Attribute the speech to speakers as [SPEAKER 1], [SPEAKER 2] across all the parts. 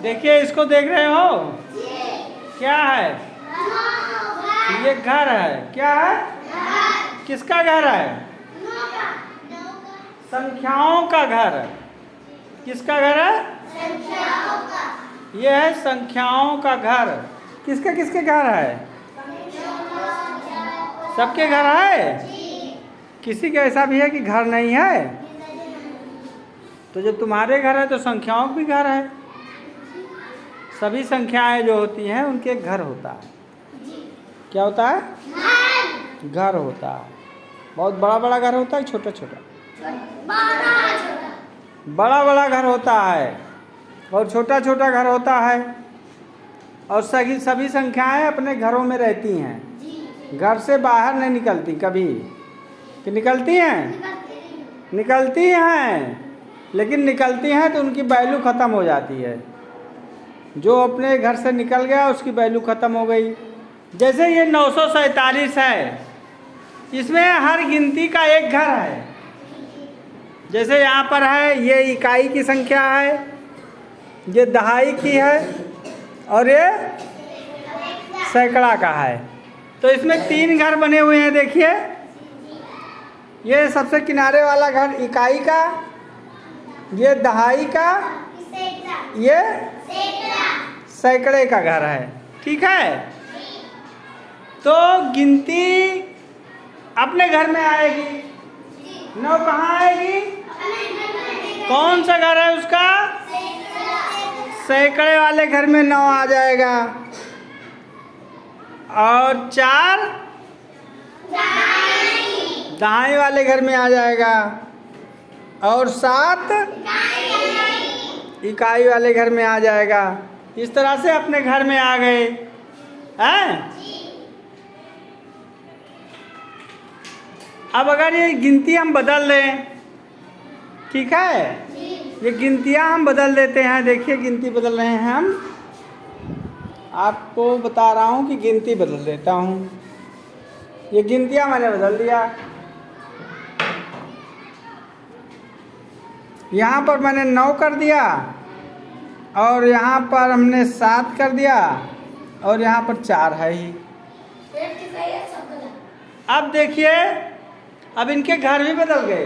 [SPEAKER 1] देखिए, इसको देख रहे हो? क्या है? ये घर है। क्या है? किसका घर है? संख्याओं का घर है। किसका घर है? ये है संख्याओं का घर। किसके किसके घर है? सबके घर है। किसी का ऐसा भी है कि घर नहीं है? तो जब तुम्हारे घर है तो संख्याओं का भी घर है। सभी संख्याएं जो होती हैं उनके घर होता है। क्या होता है? घर होता है। बहुत बड़ा बड़ा घर होता है, छोटा छोटा? बड़ा बड़ा घर होता है और छोटा छोटा घर होता है। और सभी संख्याएं अपने घरों में रहती हैं, घर से बाहर नहीं निकलती कभी। कि निकलती हैं? निकलती हैं, लेकिन निकलती हैं तो उनकी वैल्यू ख़त्म हो जाती है। जो अपने घर से निकल गया उसकी वैल्यू ख़त्म हो गई। जैसे ये 947 है, इसमें हर गिनती का एक घर है। जैसे यहाँ पर है, ये इकाई की संख्या है, ये दहाई की है और ये सैकड़ा का है। तो इसमें 3 घर बने हुए हैं। देखिए, ये सबसे किनारे वाला घर इकाई का, ये दहाई का, ये सैकड़े का घर है। ठीक है? तो गिनती अपने घर में आएगी। 9 कहाँ आएगी? कौन सा घर है उसका? सैकड़े वाले घर में 9 आ जाएगा। और 4 दहाई वाले घर में आ जाएगा। और 7 इकाई वाले घर में आ जाएगा। इस तरह से अपने घर में आ गए हैं। अब अगर ये गिनती हम बदल लें, ठीक है, ये गिनतियां हम बदल देते हैं। देखिए, गिनती बदल रहे हैं हम। आपको बता रहा हूँ कि गिनती बदल देता हूँ। ये गिनतियां मैंने बदल दिया। यहाँ पर मैंने 9 कर दिया और यहाँ पर हमने 7 कर दिया और यहाँ पर 4 है ही। अब देखिए, अब इनके घर भी बदल गए।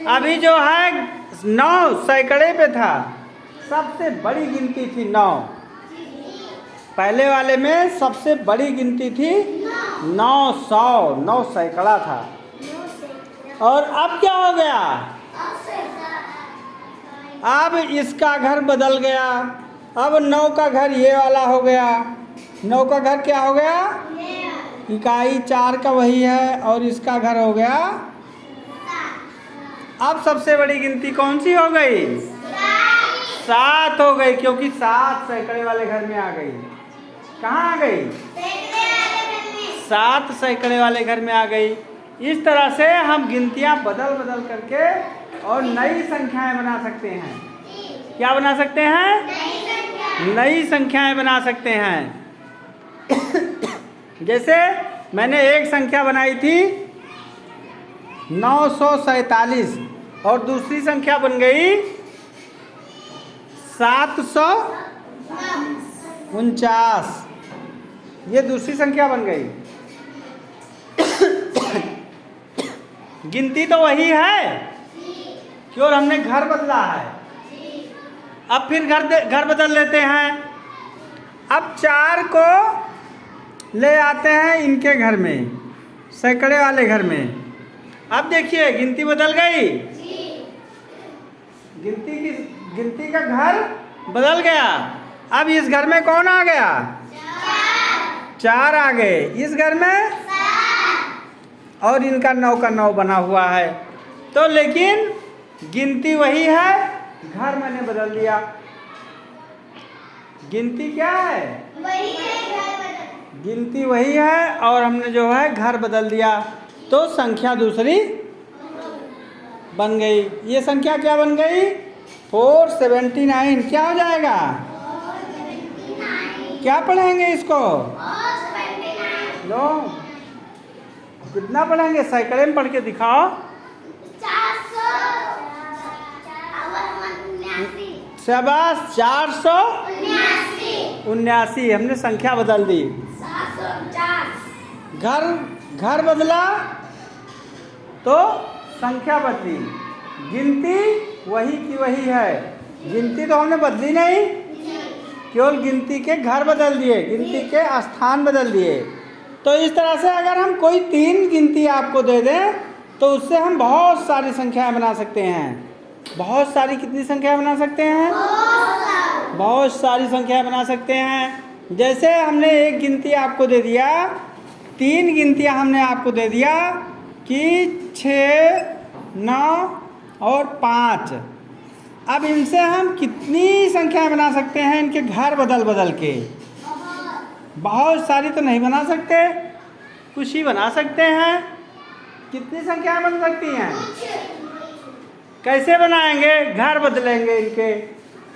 [SPEAKER 1] अभी जो है 9 सैकड़े पे था, सबसे बड़ी गिनती थी 9। पहले वाले में सबसे बड़ी गिनती थी 900, 9 सैकड़ा था। और अब क्या हो गया? अब इसका घर बदल गया। अब 9 का घर ये वाला हो गया। 9 का घर क्या हो गया? इकाई 4 का वही है और इसका घर हो गया। अब सबसे बड़ी गिनती कौन सी हो गई? 7 हो गई, क्योंकि 7 सैकड़े वाले घर में आ गई। कहाँ आ गई? 7 सैकड़े वाले घर में आ गई। इस तरह से हम गिनतियां बदल बदल करके और नई संख्याएं बना सकते हैं। क्या बना सकते हैं? नई संख्याएं बना सकते हैं। जैसे मैंने एक संख्या बनाई थी 947 और दूसरी संख्या बन गई 749। ये दूसरी संख्या बन गई। गिनती तो वही है, क्यों? हमने घर बदला है। अब फिर घर बदल लेते हैं। अब 4 को ले आते हैं इनके घर में, सैकड़े वाले घर में। अब देखिए, गिनती बदल गई। गिनती का घर बदल गया। अब इस घर में कौन आ गया? 4 आ गए इस घर में, और इनका 9 का 9 बना हुआ है। तो लेकिन गिनती वही है, घर मैंने बदल दिया। गिनती क्या है? गिनती वही है और हमने जो है घर बदल दिया, तो संख्या दूसरी बन गई। ये संख्या क्या बन गई? 479। क्या हो जाएगा? क्या पढ़ेंगे इसको? लो, कितना पढ़ेंगे? सैकड़े में पढ़ के दिखाओ। शाबाश, 479, हमने संख्या बदल दी।
[SPEAKER 2] 750,
[SPEAKER 1] घर बदला तो संख्या बदली, गिनती वही की वही है, गिनती तो हमने बदली नहीं, केवल गिनती के घर बदल दिए, गिनती के स्थान बदल दिए। तो इस तरह से अगर हम कोई 3 गिनती आपको दे दें तो उससे हम बहुत सारी संख्याएं बना सकते हैं। बहुत सारी कितनी संख्या बना सकते हैं? बहुत सारी संख्या बना सकते हैं। जैसे हमने एक गिनती आपको दे दिया, 3 गिनतियां हमने आपको दे दिया कि 6, 9 और 5। अब इनसे हम कितनी संख्याएं बना सकते हैं इनके घर बदल के? बहुत सारी तो नहीं बना सकते, कुछ ही बना सकते हैं। कितनी संख्याएं बन सकती हैं? कैसे बनाएंगे? घर बदलेंगे इनके।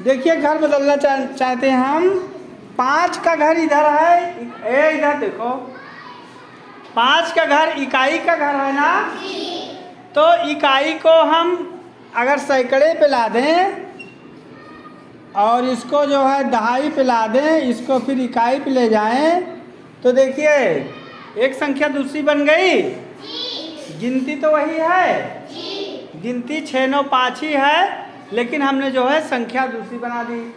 [SPEAKER 1] देखिए, घर बदलना चाहते हैं हम। 5 का घर इधर है, इधर देखो, 5 का घर इकाई का घर है ना, तो इकाई को हम अगर सैकड़े पे ला दें और इसको जो है दहाई पे ला दें, इसको फिर इकाई पे ले जाएं, तो देखिए एक संख्या दूसरी बन गई। गिनती तो वही है, गिनती 6, 9, 5 ही है, लेकिन हमने जो है संख्या दूसरी बना दी।